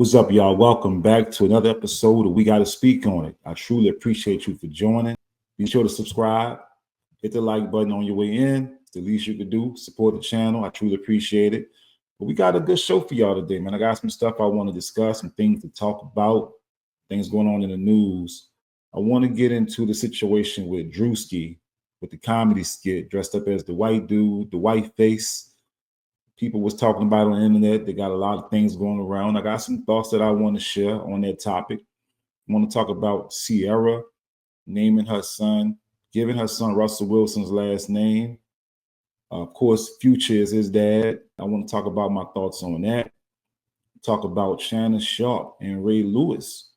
What's up, y'all? Welcome back to another episode of We Gotta Speak on It. I truly appreciate you for joining. Be sure to subscribe, hit the like button on your way in. It's the least you could do. Support the channel. I truly appreciate it. But we got a good show for y'all today, man. I got some stuff I want to discuss, some things to talk about, things going on in the news. I want to get into the situation with Druski, with the comedy skit, dressed up as the white dude, the white face. People was talking about it on the internet. They got a lot of things going around. I got some thoughts that I want to share on that topic. I want to talk about Sierra naming her son, giving her son Russell Wilson's last name. Of course, Future is his dad. I want to talk about my thoughts on that. Talk about Shannon Sharpe and Ray Lewis.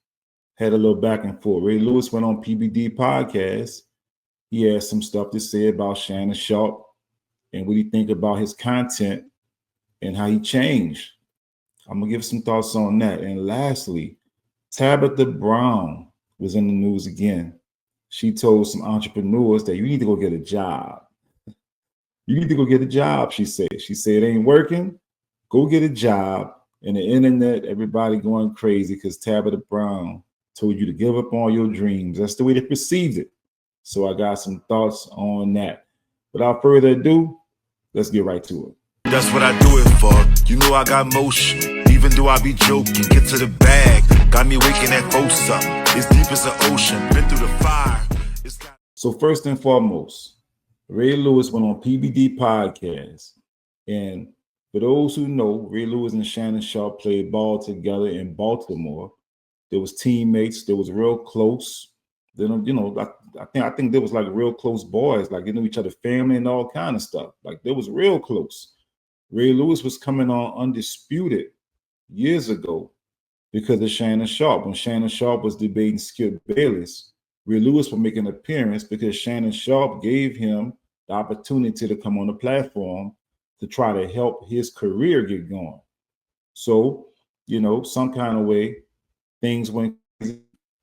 Had a little back and forth. Ray Lewis went on PBD podcast. He had some stuff to say about Shannon Sharpe and what he think about his content and how he changed. I'm going to give some thoughts on that. And lastly, Tabitha Brown was in the news again. She told some entrepreneurs that you need to go get a job. You need to go get a job, she said. She said it ain't working. Go get a job. And the internet, everybody going crazy because Tabitha Brown told you to give up on your dreams. That's the way they perceived it. So I got some thoughts on that. Without further ado, let's get right to it. That's what I do it for. You know I got motion. Even though I be joking, get to the bag. Got me waking at 4-something. It's deep as the ocean. Been through the fire. So first and foremost, Ray Lewis went on PBD podcast. And for those who know, Ray Lewis and Shannon Sharpe played ball together in Baltimore. There was teammates. They was real close. Then, I think there was like real close boys. Like they knew each other, family and all kind of stuff. Like they was real close. Ray Lewis was coming on Undisputed years ago because of Shannon Sharpe. When Shannon Sharpe was debating Skip Bayless, Ray Lewis would make an appearance because Shannon Sharpe gave him the opportunity to come on the platform to try to help his career get going. So, some kind of way things went crazy.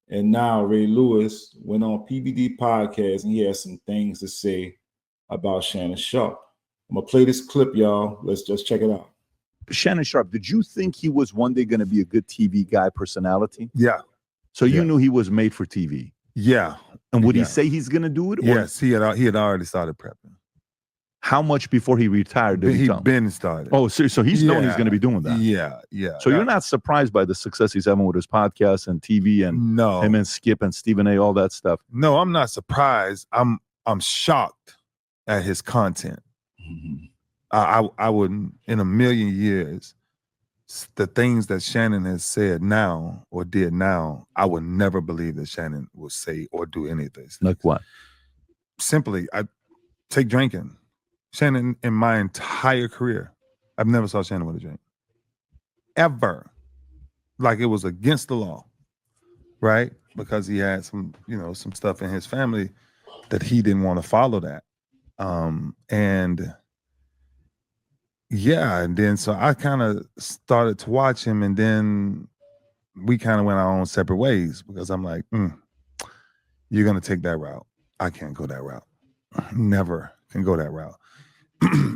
And now Ray Lewis went on PBD podcast and he has some things to say about Shannon Sharpe. I'm going to play this clip, y'all. Let's just check it out. Shannon Sharpe, did you think he was one day going to be a good TV guy personality? Yeah. So you knew he was made for TV? Yeah. And would he say he's going to do it? Yes, he had already started prepping. How much before he retired did he tell? Been started. Oh, so he's known he's going to be doing that. Yeah. So you're not surprised by the success he's having with his podcast and TV and him and Skip and Stephen A, all that stuff? No, I'm not surprised. I'm shocked at his content. Mm-hmm. I wouldn't, in a million years, the things that Shannon has said now or did now, I would never believe that Shannon would say or do any of this. Like what? Simply, I take drinking. Shannon, in my entire career, I've never saw Shannon with a drink. Ever. Like it was against the law, right? Because he had some stuff in his family that he didn't want to follow that. And then so I kind of started to watch him, and then we kind of went our own separate ways because I'm like, you're going to take that route. I can't go that route. Never can go that route.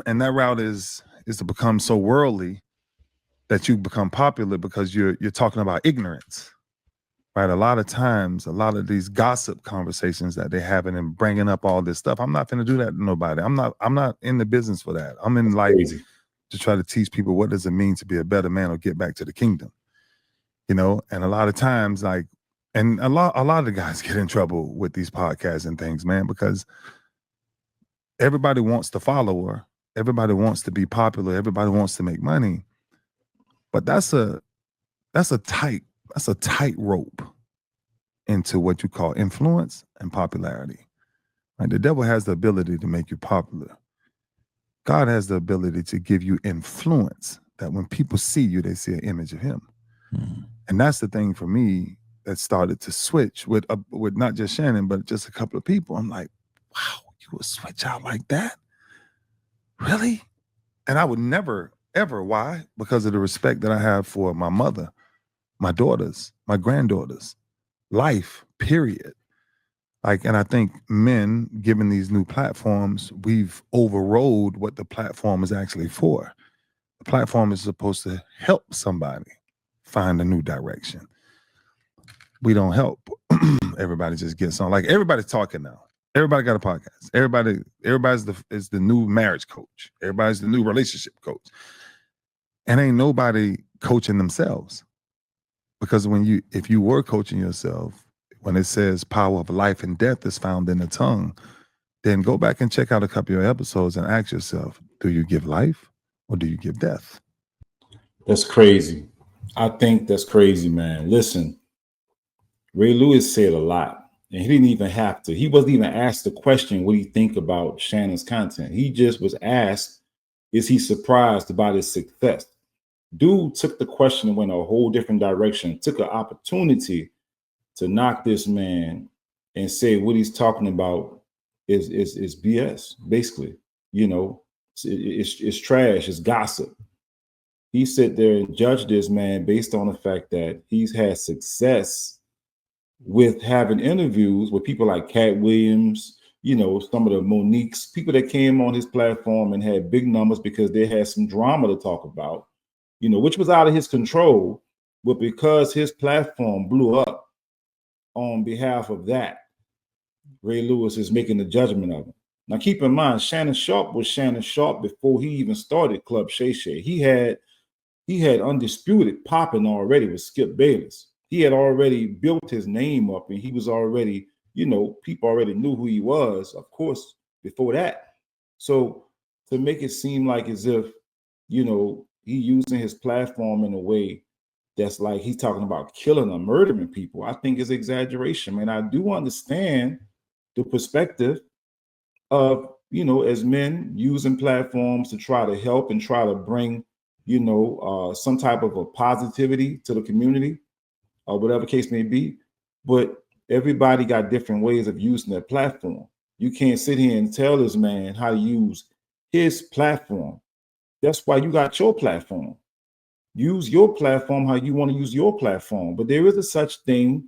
And that route is to become so worldly that you become popular because you're talking about ignorance, right? A lot of times, a lot of these gossip conversations that they're having and bringing up all this stuff, I'm not going to do that to nobody. I'm not in the business for that. I'm in life to try to teach people what does it mean to be a better man or get back to the kingdom, and a lot of times, and a lot of the guys get in trouble with these podcasts and things, man, because everybody wants the follower, everybody wants to be popular, everybody wants to make money, but that's a tight rope into what you call influence and popularity. Right? The devil has the ability to make you popular. God has the ability to give you influence that when people see you, they see an image of him. Mm-hmm. And that's the thing for me that started to switch with not just Shannon, but just a couple of people. I'm like, wow, you would switch out like that? Really? And I would never, ever. Why? Because of the respect that I have for my mother, my daughters, my granddaughters, life, period. And I think men, given these new platforms, we've overrode what the platform is actually for. The platform is supposed to help somebody. find a new direction. We don't help. Everybody just gets on. Like everybody's talking now. Everybody got a podcast. Everybody's the new marriage coach. Everybody's the new relationship coach. And ain't nobody coaching themselves. Because if you were coaching yourself, when it says power of life and death is found in the tongue, then go back and check out a couple of episodes and ask yourself, do you give life or do you give death? That's crazy. I think that's crazy, man. Listen, Ray Lewis said a lot, and he didn't even have to. He wasn't even asked the question, what do you think about Shannon's content? He just was asked, is he surprised about his success? Dude took the question and went a whole different direction, took an opportunity to knock this man and say what he's talking about is BS, basically. You know, it's trash, it's gossip. He sit there and judged this man based on the fact that he's had success with having interviews with people like Cat Williams, you know, some of the Moniques, people that came on his platform and had big numbers because they had some drama to talk about, you know, which was out of his control, but because his platform blew up on behalf of that, Ray Lewis is making the judgment of him. Now, keep in mind, Shannon Sharpe was Shannon Sharpe before he even started Club Shay Shay. He had Undisputed popping already with Skip Bayless. He had already built his name up, and he was already, you know, people already knew who he was, of course, before that. So to make it seem like as if, you know, he using his platform in a way that's like he's talking about killing or murdering people, I think is exaggeration, man. I do understand the perspective of, you know, as men using platforms to try to help and try to bring, you know, some type of a positivity to the community, or whatever case may be. But everybody got different ways of using their platform. You can't sit here and tell this man how to use his platform. That's why you got your platform. Use your platform how you want to use your platform. But there is a such thing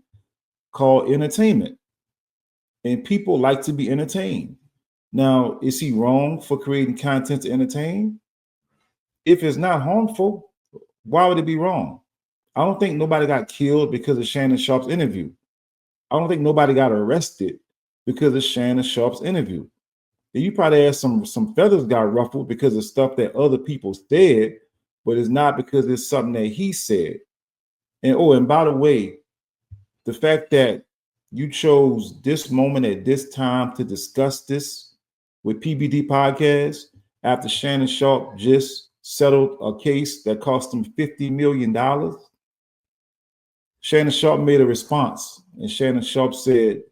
called entertainment. And people like to be entertained. Now, is he wrong for creating content to entertain? If it's not harmful, why would it be wrong? I don't think nobody got killed because of Shannon Sharpe's interview. I don't think nobody got arrested because of Shannon Sharpe's interview. And you probably had some feathers got ruffled because of stuff that other people said, but it's not because it's something that he said. And by the way, the fact that you chose this moment at this time to discuss this with PBD Podcast after Shannon Sharpe just settled a case that cost him $50 million. Shannon Sharpe made a response, and Shannon Sharpe said,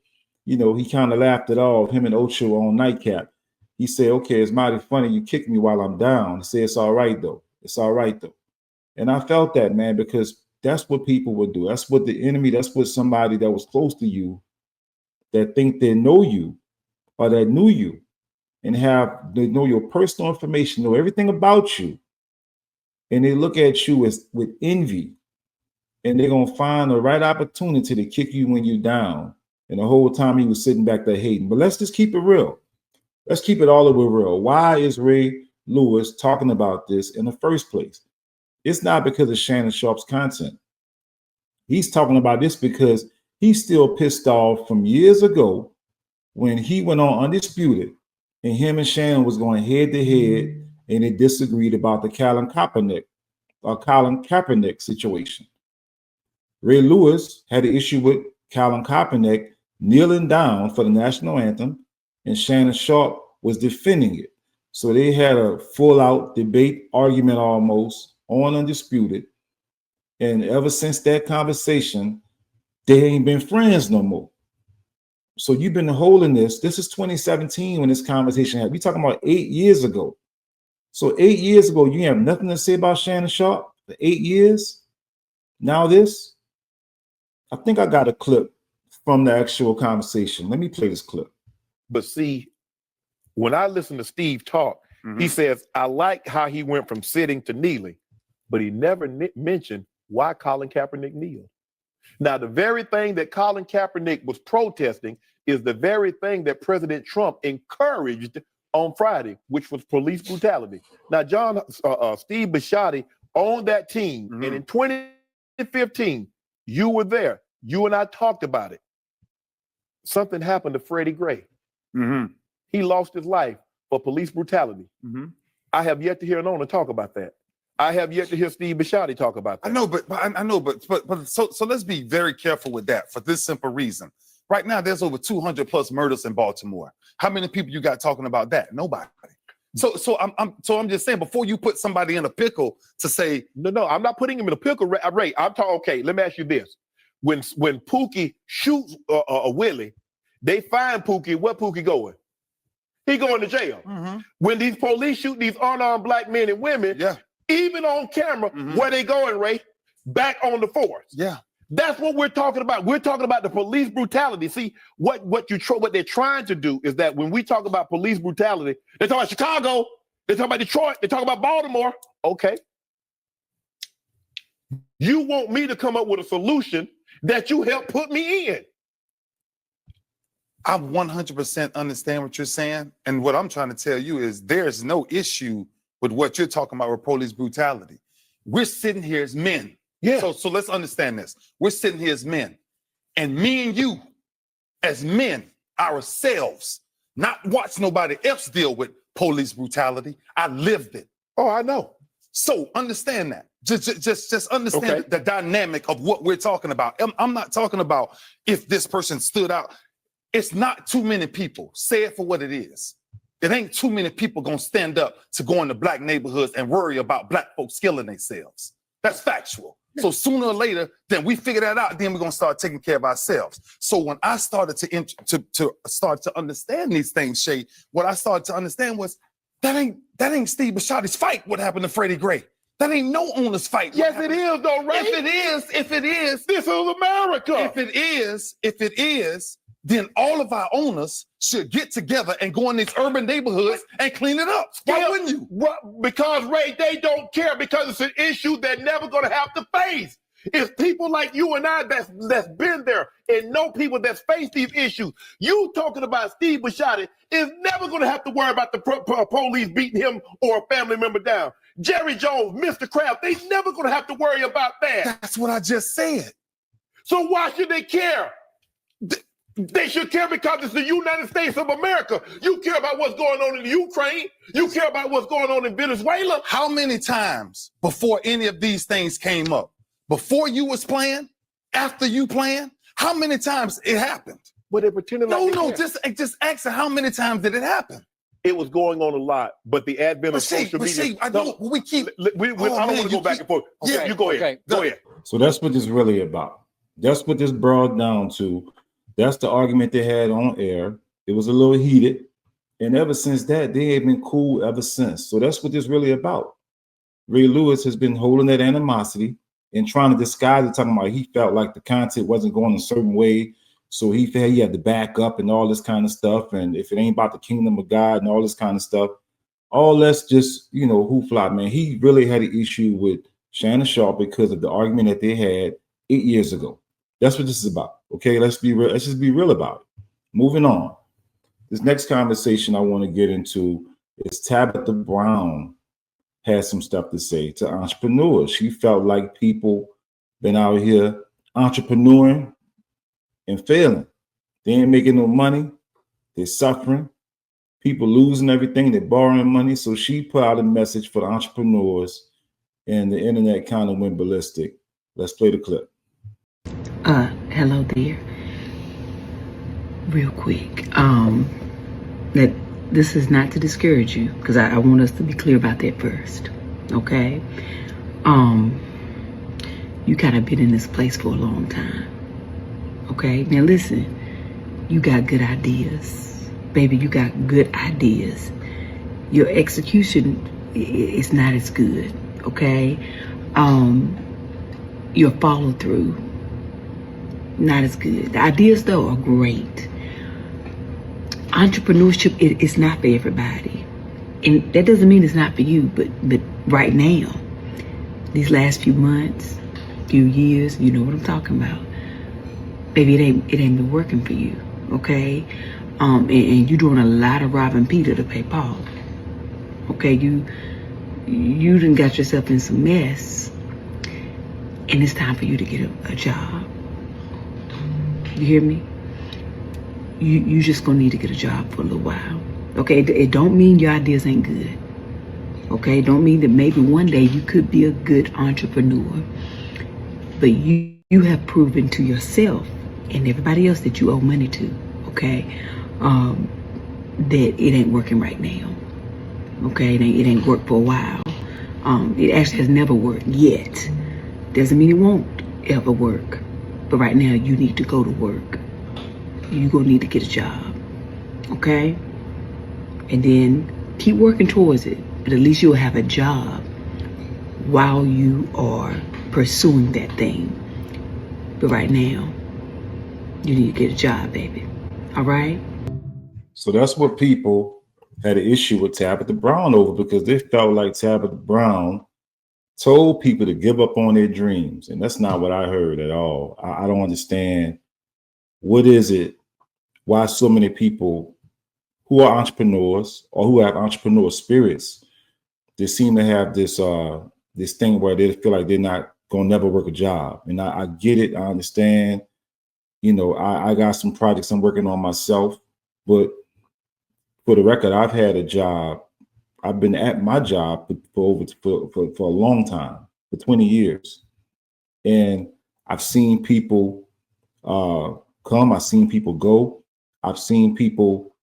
you know, he kind of laughed it off, him and Ocho on Nightcap. He said, okay, it's mighty funny you kicked me while I'm down. He said, it's all right, though. It's all right, though. And I felt that, man, because that's what people would do. That's what the enemy, that's what somebody that was close to you that think they know you or that knew you and they know your personal information, know everything about you. And they look at you as with envy. And they're going to find the right opportunity to kick you when you're down. And the whole time he was sitting back there hating. But let's just keep it real. Let's keep it all the way real. Why is Ray Lewis talking about this in the first place? It's not because of Shannon Sharpe's content. He's talking about this because he's still pissed off from years ago when he went on Undisputed and him and Shannon was going head to head and they disagreed about the Colin Kaepernick situation. Ray Lewis had an issue with Colin Kaepernick kneeling down for the national anthem, and Shannon Sharpe was defending it. So they had a full-out debate, argument almost, on Undisputed. And ever since that conversation, they ain't been friends no more. So you've been holding this. This is 2017 when this conversation happened. We're talking about 8 years ago. So 8 years ago, you have nothing to say about Shannon Sharpe for 8 years? Now this? I think I got a clip from the actual conversation. Let me play this clip. But see, when I listen to Steve talk, he says, I like how he went from sitting to kneeling, but he never mentioned why Colin Kaepernick kneeled. Now, the very thing that Colin Kaepernick was protesting is the very thing that President Trump encouraged on Friday, which was police brutality. Now, Steve Bisciotti owned that team, and in 2015, you were there. You and I talked about it. Something happened to Freddie Gray. Mm-hmm. He lost his life for police brutality. Mm-hmm. I have yet to hear an owner talk about that. I have yet to hear Steve Bisciotti talk about that. I know, but so let's be very careful with that for this simple reason. Right now, there's over 200 plus murders in Baltimore. How many people you got talking about that? Nobody. So I'm just saying, before you put somebody in a pickle to say, no, I'm not putting him in a pickle, Ray. I'm talking. Okay, let me ask you this: when Pookie shoots a Willie, they find Pookie. Where Pookie going? He going to jail. Mm-hmm. When these police shoot these unarmed black men and women, yeah, even on camera, mm-hmm. where they going, Ray? Back on the force. Yeah. That's what we're talking about. We're talking about the police brutality. See, what they're trying to do is that when we talk about police brutality, they talk about Chicago, they talk about Detroit, they talk about Baltimore. Okay. You want me to come up with a solution that you helped put me in. I 100% understand what you're saying. And what I'm trying to tell you is there's no issue with what you're talking about with police brutality. We're sitting here as men. Yeah. So let's understand this. We're sitting here as men. And me and you, as men, ourselves, not watch nobody else deal with police brutality. I lived it. Oh, I know. So understand that. Just understand the dynamic of what we're talking about. I'm not talking about if this person stood out. It's not too many people. Say it for what it is. It ain't too many people gonna stand up to go into black neighborhoods and worry about black folks killing themselves. That's factual. So sooner or later, then we figure that out. Then we're gonna start taking care of ourselves. So when I started to start to understand these things, Shay, what I started to understand was that ain't Steve Bisciotti's fight. What happened to Freddie Gray? That ain't no owner's fight. Yes, it is, though, Ray. If it is, this is America. If it is, then all of our owners should get together and go in these urban neighborhoods and clean it up. Why wouldn't you? Because, Ray, they don't care, because it's an issue they're never going to have to face. It's people like you and I that's been there and know people that's faced these issues. You talking about Steve Bisciotti is never going to have to worry about the police beating him or a family member down. Jerry Jones, Mr. Kraft, they never going to have to worry about that. That's what I just said. So why should they care? They should care because it's the United States of America. You care about what's going on in Ukraine. You care about what's going on in Venezuela. How many times before any of these things came up, before you was playing, after you playing, how many times it happened? But they pretended like No, just ask how many times did it happen? It was going on a lot, but the advent of social media. I don't want to go back and forth. Okay, yeah, you go ahead. Go ahead. So that's what this really about. That's what this brought down to. That's the argument they had on air. It was a little heated. And ever since that, they ain't been cool ever since. So that's what this really about. Ray Lewis has been holding that animosity and trying to disguise it, talking about he felt like the content wasn't going a certain way. So he felt he had to back up and all this kind of stuff. And if it ain't about the kingdom of God and all this kind of stuff, all that's just, hoopla, man. He really had an issue with Shannon Sharpe because of the argument that they had 8 years ago. That's what this is about. Okay, let's be real. Let's just be real about it. Moving on. This next conversation I want to get into is Tabitha Brown has some stuff to say to entrepreneurs. She felt like people been out here entrepreneuring and failing. They ain't making no money. They're suffering. People losing everything. They're borrowing money. So she put out a message for the entrepreneurs, and the internet kind of went ballistic. Let's play the clip. Hello there. Real quick, that this is not to discourage you, because I want us to be clear about that first, okay? You kind of been in this place for a long time, okay? Now listen, you got good ideas, baby. You got good ideas. Your execution is not as good, okay? Your follow through, not as good. The ideas though are great. Entrepreneurship is not for everybody, and that doesn't mean it's not for you. But right now, these last few months, few years, you know what I'm talking about. Baby, it ain't been working for you, okay? And you're doing a lot of robbing Peter to pay Paul. Okay, you done got yourself in some mess. and it's time for you to get a job. You hear me? You just gonna need to get a job for a little while. Okay, it don't mean your ideas ain't good. Okay, it don't mean that maybe one day you could be a good entrepreneur. But you have proven to yourself and everybody else that you owe money to, okay, that it ain't working right now. Okay, it ain't worked for a while. It actually has never worked yet. Doesn't mean it won't ever work. But right now you need to go to work. You're gonna need to get a job. Okay? And then keep working towards it. But at least you'll have a job while you are pursuing that thing. But right now, you need to get a job, baby. All right? So that's what people had an issue with Tabitha Brown over, because they felt like Tabitha Brown told people to give up on their dreams. And that's not what I heard at all. I don't understand. What is it? Why so many people who are entrepreneurs or who have entrepreneur spirits, they seem to have this thing where they feel like they're not gonna never work a job. And I get it, I understand. You know, I got some projects I'm working on myself, but for the record, I've had a job. I've been at my job for a long time, for 20 years. And I've seen people come, I've seen people go, I've seen people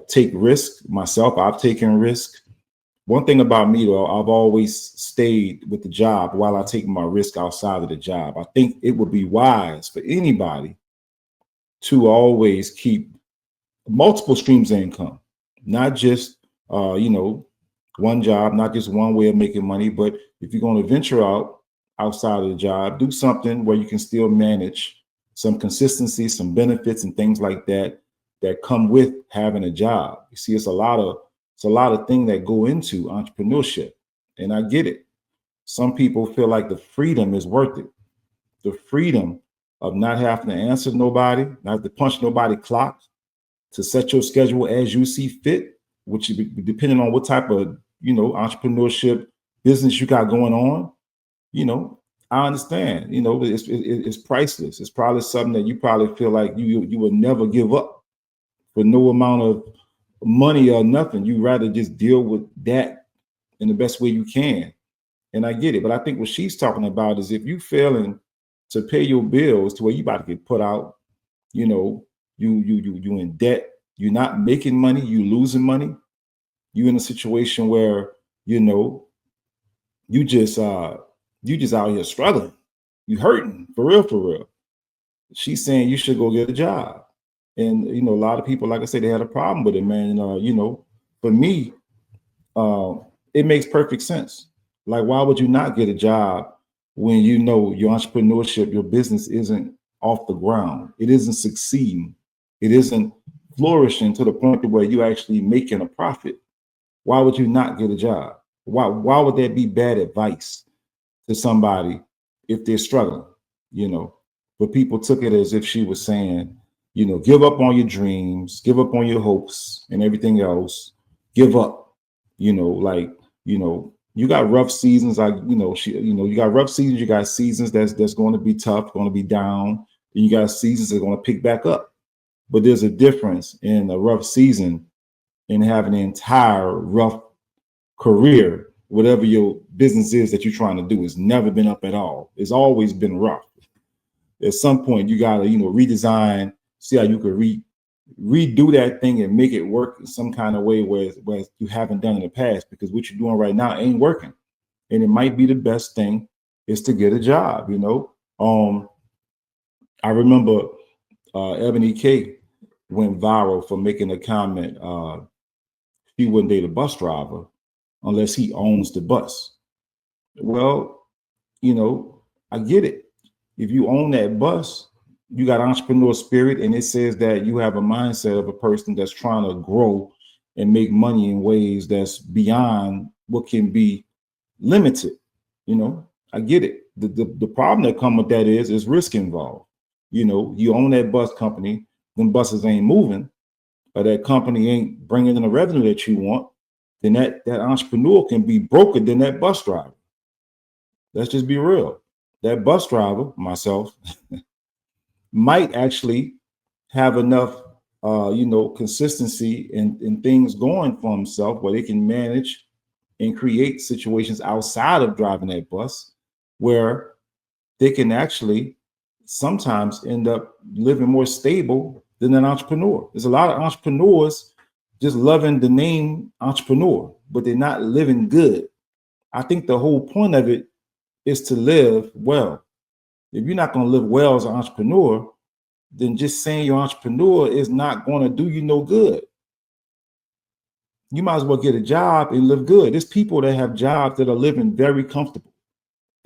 take risk. Myself, I've taken risk. One thing about me, though, I've always stayed with the job while I take my risk outside of the job. I think it would be wise for anybody to always keep multiple streams of income, not just, one job, not just one way of making money. But if you're going to venture out outside of the job, do something where you can still manage some consistency, some benefits and things like that come with having a job. You see, it's a lot of things that go into entrepreneurship, and I get it. Some people feel like the freedom is worth it. The freedom of not having to answer nobody, not have to punch nobody clock, to set your schedule as you see fit, which depending on what type of, entrepreneurship business you got going on. I understand, it's priceless. It's probably something that you probably feel like you would never give up for no amount of money or nothing. You rather just deal with that in the best way you can. And I get it. But I think what she's talking about is if you failing to pay your bills to where you about to get put out, you in debt, you're not making money, you losing money, you in a situation where, you just out here struggling, you hurting for real. She's saying you should go get a job. And, a lot of people, like I said, they had a problem with it, man. For me, it makes perfect sense. Like, why would you not get a job when your entrepreneurship, your business isn't off the ground? It isn't succeeding. It isn't flourishing to the point where you're actually making a profit. Why would you not get a job? Why would that be bad advice to somebody if they're struggling? But people took it as if she was saying, give up on your dreams, give up on your hopes and everything else. Give up. You got rough seasons. You got rough seasons. You got seasons that's going to be tough, going to be down. And you got seasons that are going to pick back up. But there's a difference in a rough season and having an entire rough career. Whatever your business is that you're trying to do, it's never been up at all. It's always been rough. At some point, you got to, redesign, see how you could redo that thing and make it work in some kind of way where you haven't done in the past, because what you're doing right now ain't working. And it might be the best thing is to get a job, I remember Ebony K went viral for making a comment. She wouldn't date a bus driver unless he owns the bus. Well, I get it. If you own that bus, you got entrepreneur spirit, and it says that you have a mindset of a person that's trying to grow and make money in ways that's beyond what can be limited. I get it. The problem that comes with that is risk involved. You own that bus company, them buses ain't moving, or that company ain't bringing in the revenue that you want, then that entrepreneur can be broker than that bus driver. Let's just be real. that bus driver, myself, might actually have enough, consistency and things going for himself where they can manage and create situations outside of driving that bus where they can actually sometimes end up living more stable than an entrepreneur. There's a lot of entrepreneurs just loving the name entrepreneur, but they're not living good. I think the whole point of it is to live well. If you're not going to live well as an entrepreneur, then just saying you're an entrepreneur is not going to do you no good. You might as well get a job and live good. There's people that have jobs that are living very comfortable,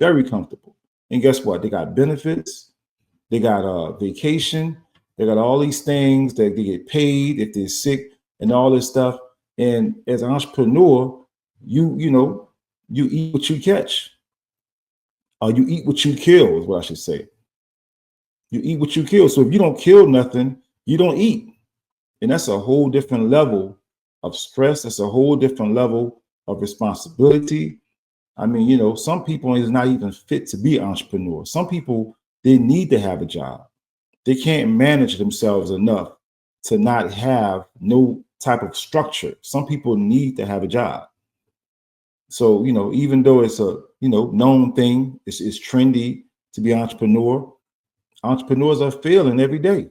very comfortable. And guess what? They got benefits. They got vacation. They got all these things that they get paid if they're sick and all this stuff. And as an entrepreneur, you eat what you catch. Or you eat what you kill is what I should say. You eat what you kill. So if you don't kill nothing, you don't eat. And that's a whole different level of stress. That's a whole different level of responsibility. I mean, some people is not even fit to be entrepreneurs. Some people, they need to have a job. They can't manage themselves enough to not have no type of structure. Some people need to have a job. So, even though it's a, known thing, it's trendy to be an entrepreneur, entrepreneurs are failing every day.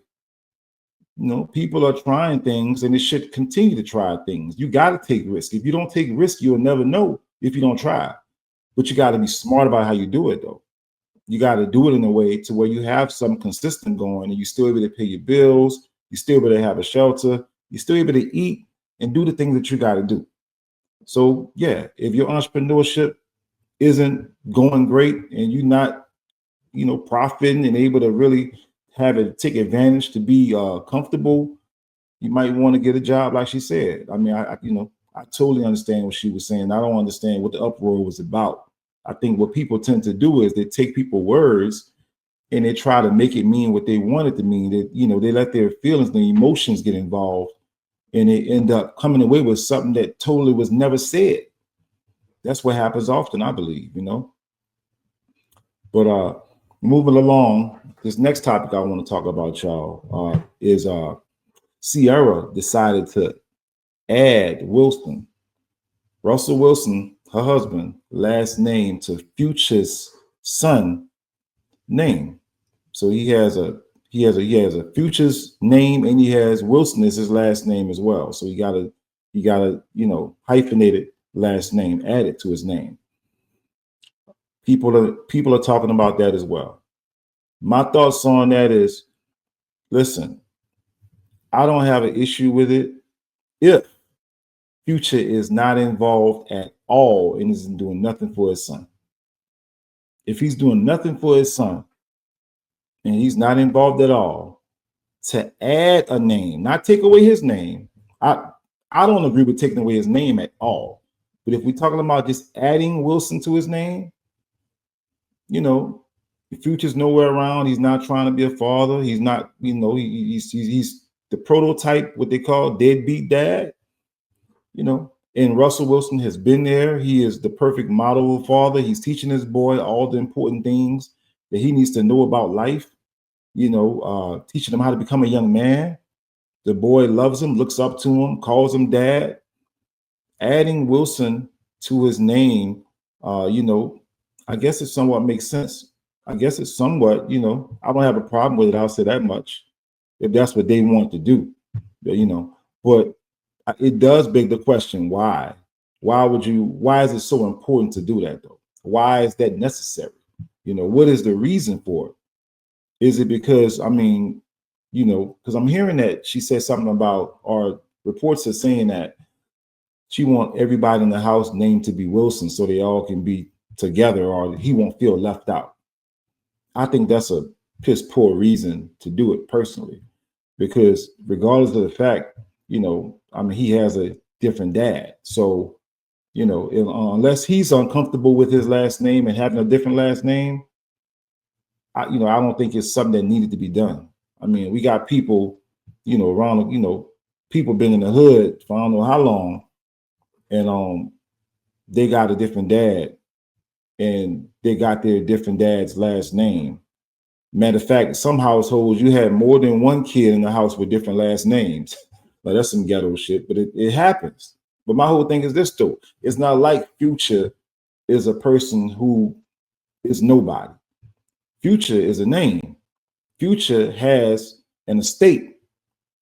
People are trying things and they should continue to try things. You got to take risks. If you don't take risks, you'll never know if you don't try. But you got to be smart about how you do it, though. You got to do it in a way to where you have something consistent going and you still able to pay your bills. You still able to have a shelter. You're still able to eat and do the things that you got to do. So, yeah, if your entrepreneurship isn't going great and you're not, profiting and able to really have it, take advantage to be comfortable, you might want to get a job like she said. I mean, I totally understand what she was saying. I don't understand what the uproar was about. I think what people tend to do is they take people's words and they try to make it mean what they want it to mean. That, they let their feelings, their emotions get involved and they end up coming away with something that totally was never said. That's what happens often, I believe, But moving along, this next topic I want to talk about, y'all, is Sierra decided to add Russell Wilson, her husband, last name to Future's son name. So he has a Future's name and he has Wilson as his last name as well. So he got a hyphenated last name added to his name. People are talking about that as well. My thoughts on that is, listen, I don't have an issue with it if Future is not involved at all and isn't doing nothing for his son. If he's doing nothing for his son and he's not involved at all, to add a name, not take away his name. I don't agree with taking away his name at all. But if we're talking about just adding Wilson to his name, Future's nowhere around. He's not trying to be a father. He's not, he's the prototype, what they call deadbeat dad, and Russell Wilson has been there. He is the perfect model of father. He's teaching his boy all the important things that he needs to know about life, teaching him how to become a young man. The boy loves him, looks up to him, calls him dad. Adding Wilson to his name, I guess it somewhat makes sense. I guess it's somewhat, I don't have a problem with it. I'll say that much, if that's what they want to do, but it does beg the question, why? Why is it so important to do that though? Why is that necessary? What is the reason for it? Is it because, because I'm hearing that she said something about, or reports are saying that she want everybody in the house named to be Wilson so they all can be together or he won't feel left out. I think that's a piss poor reason to do it personally, because regardless of the fact, he has a different dad. So, unless he's uncomfortable with his last name and having a different last name, I don't think it's something that needed to be done. I mean, we got people, around, people been in the hood for I don't know how long, and they got a different dad, and they got their different dad's last name. Matter of fact, some households you had more than one kid in the house with different last names. Like that's some ghetto shit, but it happens. But my whole thing is this though. It's not like Future is a person who is nobody. Future is a name. Future has an estate.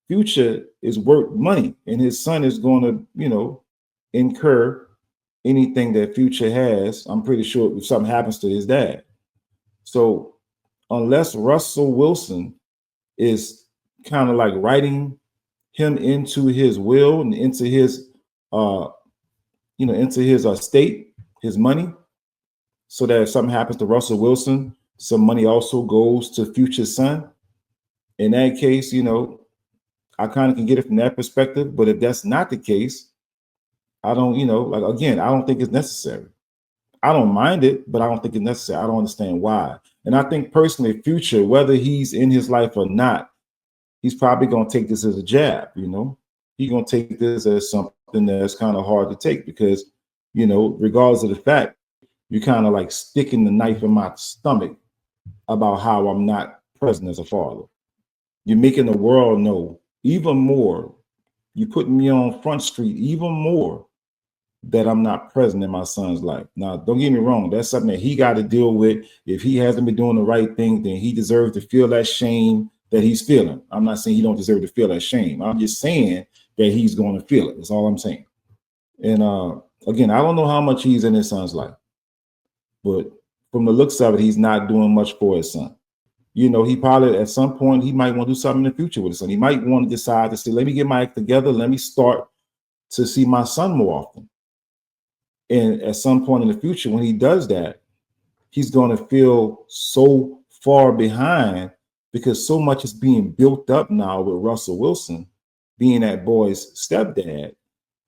Future is worth money, and his son is going to, incur anything that Future has. I'm pretty sure if something happens to his dad. So unless Russell Wilson is kind of like writing him into his will and into his, into his estate, his money, so that if something happens to Russell Wilson, some money also goes to Future's son. In that case, I kind of can get it from that perspective. But if that's not the case, I don't, I don't think it's necessary. I don't mind it, but I don't think it's necessary. I don't understand why. And I think personally, Future, whether he's in his life or not, he's probably going to take this as a jab, He's going to take this as something that's kind of hard to take because, regardless of the fact, you're kind of like sticking the knife in my stomach about how I'm not present as a father. You're making the world know even more. You're putting me on Front Street even more that I'm not present in my son's life. Now, don't get me wrong. That's something that he got to deal with. If he hasn't been doing the right thing, then he deserves to feel that shame that he's feeling. I'm not saying he don't deserve to feel that shame. I'm just saying that he's going to feel it. That's all I'm saying. And again, I don't know how much he's in his son's life, but from the looks of it, he's not doing much for his son. He probably at some point he might want to do something in the future with his son. He might want to decide to say, let me get my act together. Let me start to see my son more often. And at some point in the future, when he does that, he's going to feel so far behind because so much is being built up now with Russell Wilson being that boy's stepdad,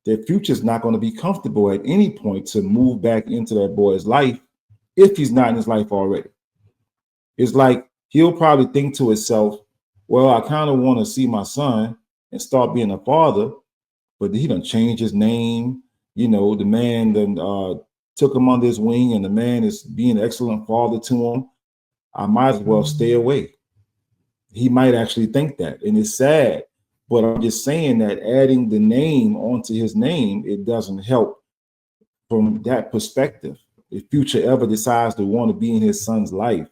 that Future's not going to be comfortable at any point to move back into that boy's life if he's not in his life already. It's like he'll probably think to himself, well, I kind of want to see my son and start being a father, but he done changed his name. The man then took him under his wing, and the man is being an excellent father to him. I might as well stay away. He might actually think that, and it's sad. But I'm just saying that adding the name onto his name, it doesn't help from that perspective. If Future ever decides to want to be in his son's life,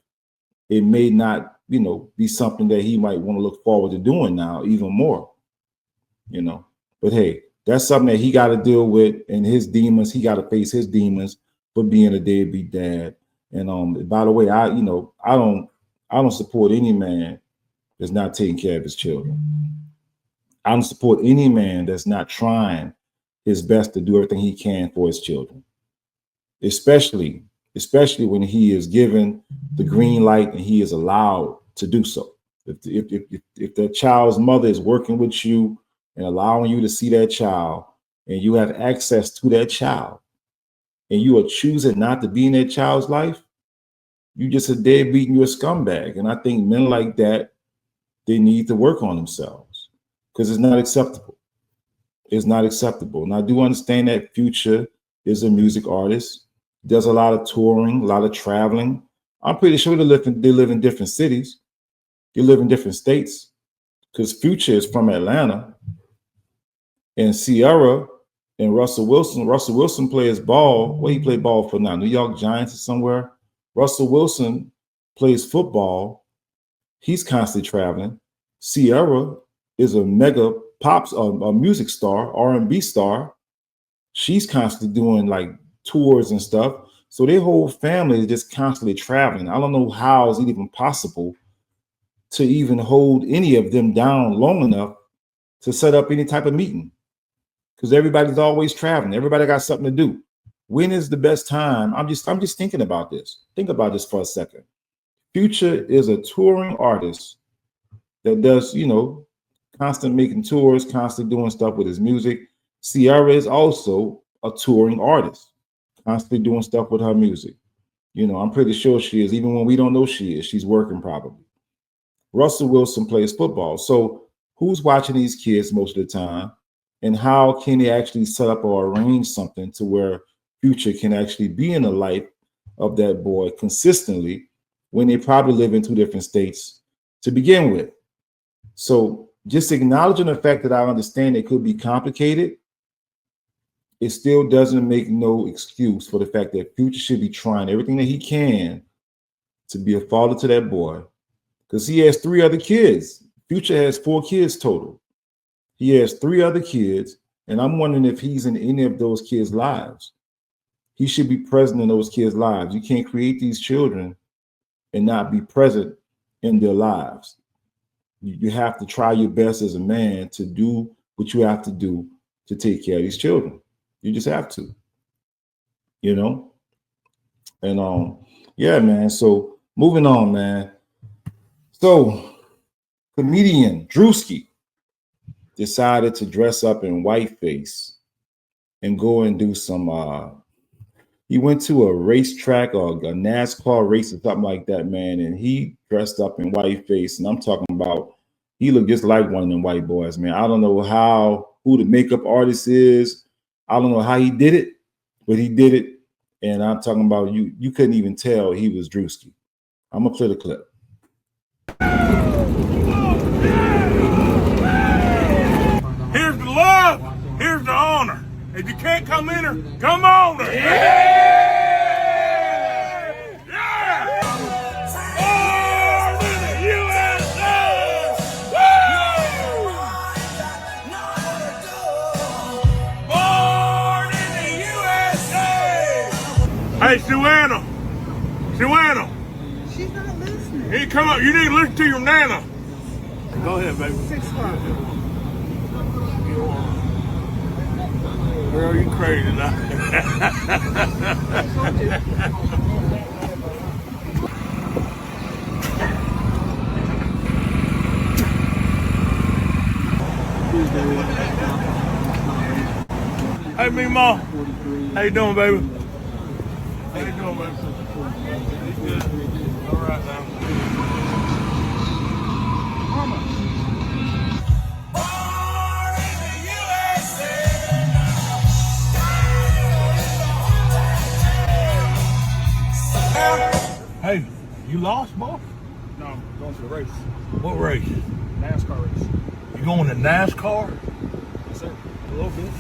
it may not, be something that he might want to look forward to doing now even more, But hey, that's something that he got to deal with, and his demons. He got to face his demons for being a deadbeat dad. And by the way, I don't support any man that's not taking care of his children. I don't support any man that's not trying his best to do everything he can for his children, especially when he is given the green light and he is allowed to do so. If the child's mother is working with you and allowing you to see that child, and you have access to that child, and you are choosing not to be in that child's life, you just a deadbeat and you're a scumbag. And I think men like that, they need to work on themselves because it's not acceptable. It's not acceptable. And I do understand that Future is a music artist, does a lot of touring, a lot of traveling. I'm pretty sure they live in different cities. They live in different states because Future is from Atlanta. And Sierra and Russell Wilson plays ball. Where he played ball for now? New York Giants or somewhere. Russell Wilson plays football. He's constantly traveling. Sierra is a mega a music star, R&B star. She's constantly doing like tours and stuff. So their whole family is just constantly traveling. I don't know how is it even possible to even hold any of them down long enough to set up any type of meeting. Because everybody's always traveling. Everybody got something to do. When is the best time? I'm just thinking about this. Think about this for a second. Future is a touring artist that does, constant making tours, constantly doing stuff with his music. Sierra is also a touring artist, constantly doing stuff with her music. I'm pretty sure she is. Even when we don't know she is, she's working probably. Russell Wilson plays football. So who's watching these kids most of the time? And how can they actually set up or arrange something to where Future can actually be in the life of that boy consistently when they probably live in two different states to begin with. So just acknowledging the fact that I understand it could be complicated, it still doesn't make no excuse for the fact that Future should be trying everything that he can to be a father to that boy, because he has 3 other kids. Future has 4 kids total. He has 3 other kids, and I'm wondering if he's in any of those kids' lives. He should be present in those kids' lives. You can't create these children and not be present in their lives. You have to try your best as a man to do what you have to do to take care of these children. You just have to, you know? And yeah, man. So moving on, man. So comedian Druski decided to dress up in whiteface and go and do some he went to a racetrack or a NASCAR race or something like that, man, and he dressed up in whiteface. And I'm talking about, he looked just like one of them white boys, man. I don't know who the makeup artist is. I don't know how he did it, but he did it. And I'm talking about, you couldn't even tell he was Druski. I'm gonna play the clip. Here's the love, here's the honor. If you can't come in her, come on her. Yeah! Yeah! Born in the USA! Woo! Born in the USA! Hey, Suanna. She's not listening. You come up. You need to listen to your nana. Go ahead, baby. 6 o'clock. Girl, you crazy now. Hey, me ma. How you doing, baby? How you doing, baby? Good. All right now. Hey, you lost, boy? No, I'm going to the race. What race? NASCAR race. You going to NASCAR? Yes, sir. A little bit.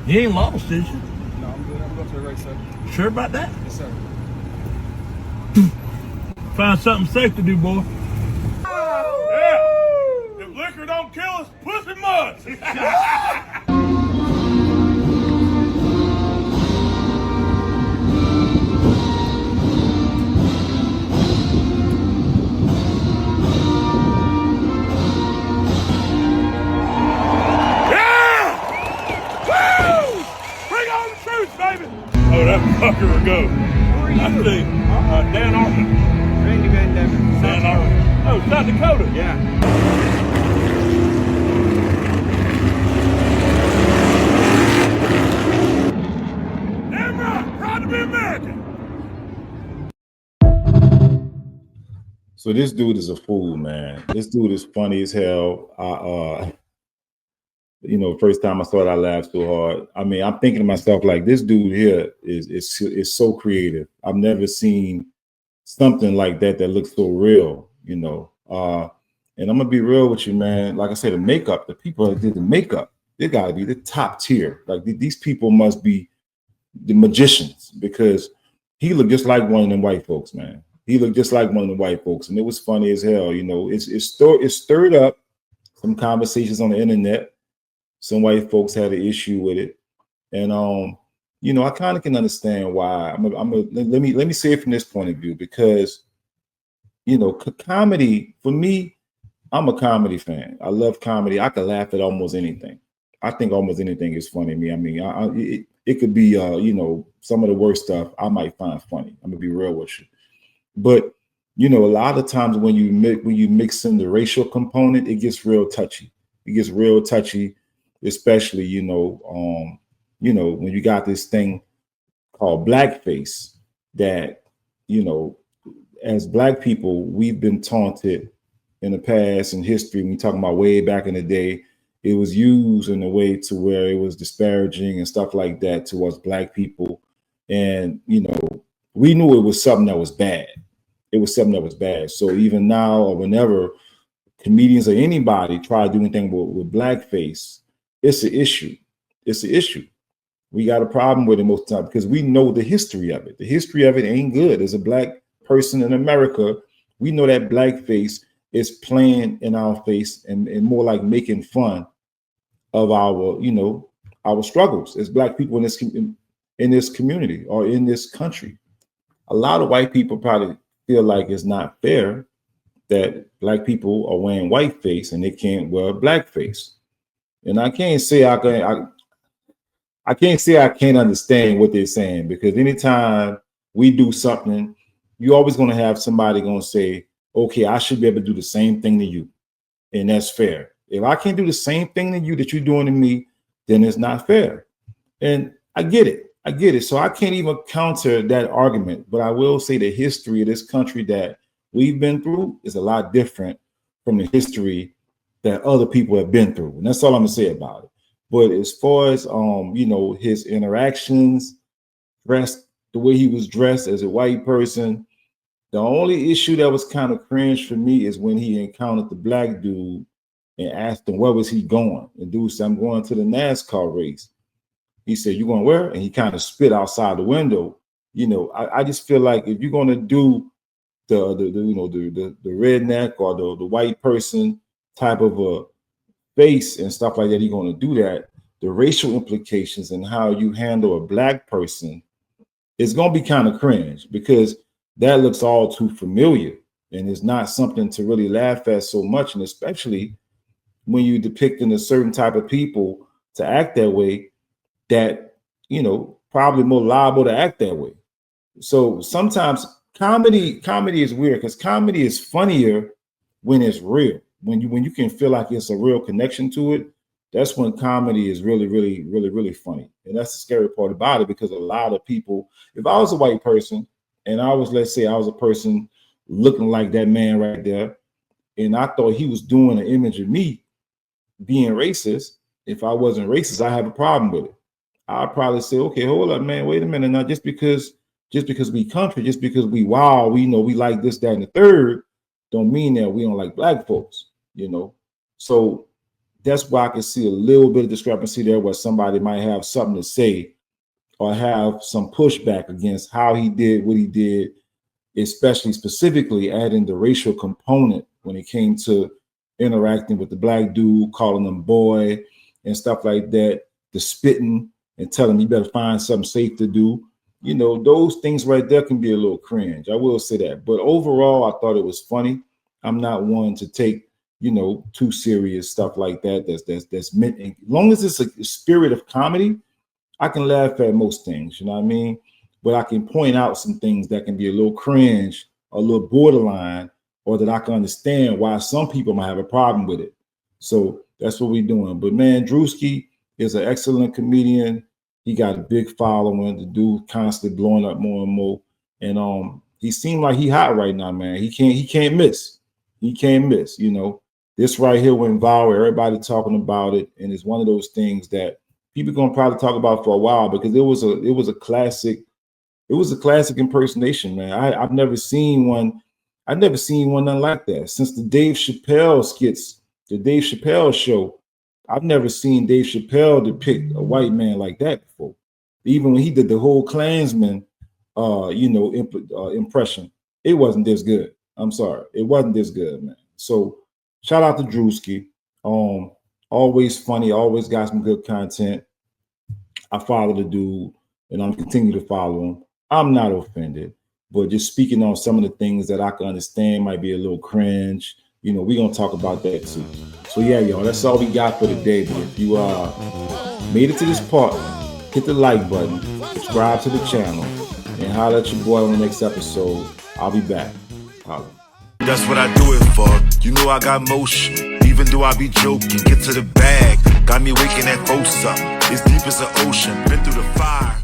You ain't lost, did you? No, I'm good. I'm going to the race, sir. Sure about that? Yes, sir. Find something safe to do, boy. Yeah. If liquor don't kill us, pussy must. Oh, that fucker will go. I see. Dan Arthur. Randy Van Devin. Dan Arthur. Oh, South Dakota. Yeah. Damn right. Proud to be American. So this dude is a fool, man. This dude is funny as hell. First time I saw it, I laughed so hard. I mean, I'm thinking to myself, like, this dude here is so creative. I've never seen something like that looks so real, And I'm gonna be real with you, man. Like I said, the makeup, the people that did the makeup, they gotta be the top tier. Like these people must be the magicians, because he looked just like one of them white folks, man. He looked just like one of the white folks, and it was funny as hell. It stirred up some conversations on the internet. Some white folks had an issue with it, and I kind of can understand why. Let me say it from this point of view, because comedy, for me, I'm a comedy fan. I love comedy. I can laugh at almost anything. I think almost anything is funny to me. I mean, it could be some of the worst stuff I might find funny. I'm gonna be real with you, but a lot of times when you mix in the racial component, it gets real touchy. It gets real touchy. Especially, when you got this thing called blackface that, as Black people, we've been taunted in the past in history. When we talking about way back in the day, it was used in a way to where it was disparaging and stuff like that towards Black people. And, we knew it was something that was bad. It was something that was bad. So even now or whenever comedians or anybody try to do anything with blackface, it's an issue. It's an issue. We got a problem with it most of the time because we know the history of it. The history of it ain't good. As a black person in America, we know that blackface is playing in our face and more like making fun of our, our struggles as black people in this community or in this country. A lot of white people probably feel like it's not fair that black people are wearing whiteface and they can't wear blackface. And I can't say I can't understand what they're saying, because anytime we do something, you're always going to have somebody going to say, okay, I should be able to do the same thing to you. And that's fair. If I can't do the same thing to you that you're doing to me, then it's not fair. And I get it. So I can't even counter that argument, but I will say the history of this country that we've been through is a lot different from the history that other people have been through. And that's all I'm gonna say about it. But as far as his interactions, the way he was dressed as a white person, the only issue that was kind of cringe for me is when he encountered the black dude and asked him where was he going. The dude said, I'm going to the NASCAR race. He said, you going where? And he kind of spit outside the window. I just feel like if you're going to do the redneck or the white person type of a face and stuff like that, you're going to do that. The racial implications and how you handle a black person is going to be kind of cringe, because that looks all too familiar and it's not something to really laugh at so much. And especially when you're depicting a certain type of people to act that way, that, probably more liable to act that way. So sometimes comedy is weird, because comedy is funnier when it's real. When you can feel like it's a real connection to it, that's when comedy is really, really, really, really funny. And that's the scary part about it, because a lot of people, if I was a white person and let's say I was a person looking like that man right there, and I thought he was doing an image of me being racist, if I wasn't racist, I have a problem with it. I'd probably say, okay, hold up, man, wait a minute. Now, just because we country, just because we wild, we like this, that, and the third, don't mean that we don't like black folks, So that's why I can see a little bit of discrepancy there, where somebody might have something to say or have some pushback against how he did what he did, especially specifically adding the racial component when it came to interacting with the black dude, calling him boy and stuff like that, the spitting and telling him you better find something safe to do. Those things right there can be a little cringe. I will say that. But overall, I thought it was funny. I'm not one to take, too serious stuff like that. That's meant, as long as it's a spirit of comedy, I can laugh at most things, you know what I mean? But I can point out some things that can be a little cringe, a little borderline, or that I can understand why some people might have a problem with it. So that's what we're doing. But man, Druski is an excellent comedian. He got a big following. The dude constantly blowing up more and more. And he seemed like he hot right now, man. He can't miss. He can't miss, This right here went viral. Everybody talking about it. And it's one of those things that people gonna probably talk about for a while, because it was a classic. It was a classic impersonation, man. I've never seen one. I've never seen one nothing like that since the Dave Chappelle skits, the Dave Chappelle show. I've never seen Dave Chappelle depict a white man like that before. Even when he did the whole Klansman, impression, it wasn't this good. I'm sorry, it wasn't this good, man. So shout out to Druski. Always funny, always got some good content. I follow the dude, and I'm continue to follow him. I'm not offended, but just speaking on some of the things that I can understand might be a little cringe. We're gonna talk about that too. So yeah, y'all, that's all we got for today. But if you made it to this part, hit the like button, subscribe to the channel, and holler at your boy on the next episode. I'll be back. Holla. That's what I do it for. I got motion. Even though I be joking, get to the bag. Got me waking at 4 something. It's deep as the ocean. Been through the fire.